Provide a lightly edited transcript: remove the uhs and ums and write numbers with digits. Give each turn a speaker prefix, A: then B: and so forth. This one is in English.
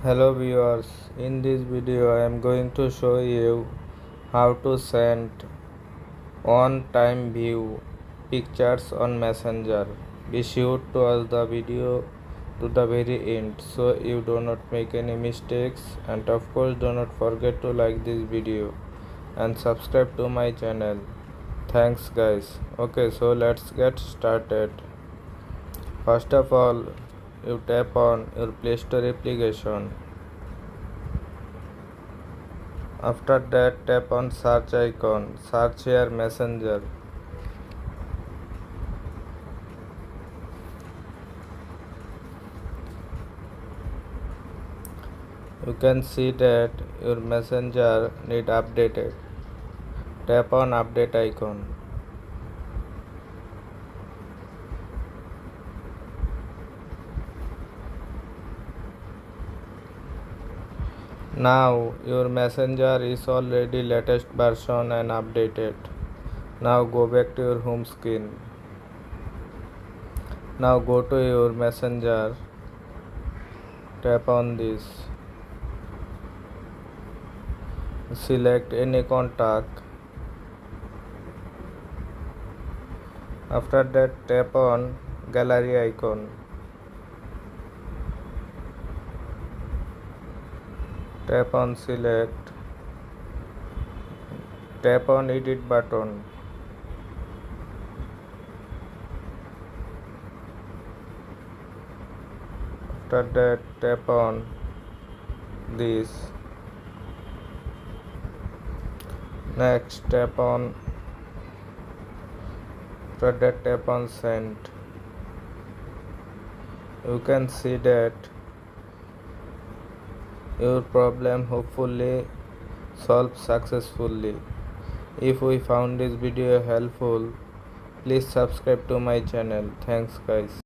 A: Hello viewers, in this video I am going to show you how to send on-time view pictures on Messenger. Be sure to watch the video to the very end so you do not make any mistakes, and of course do not forget to like this video and subscribe to my channel. Thanks guys. Okay, so let's get started. First of all, you tap on your Play Store application. After that, tap on search icon, search here Messenger. You can see that your Messenger need updated. Tap on update icon. Now your Messenger is already latest version and updated. Now go back to your home screen. Now go to your Messenger. Tap on this. Select any contact. After that, tap on gallery icon. Tap on select. Tap on edit button. After that, tap on this. Next, tap on. After that, tap on send. You can see that your problem hopefully solved successfully. If we found this video helpful, please subscribe to my channel. Thanks guys.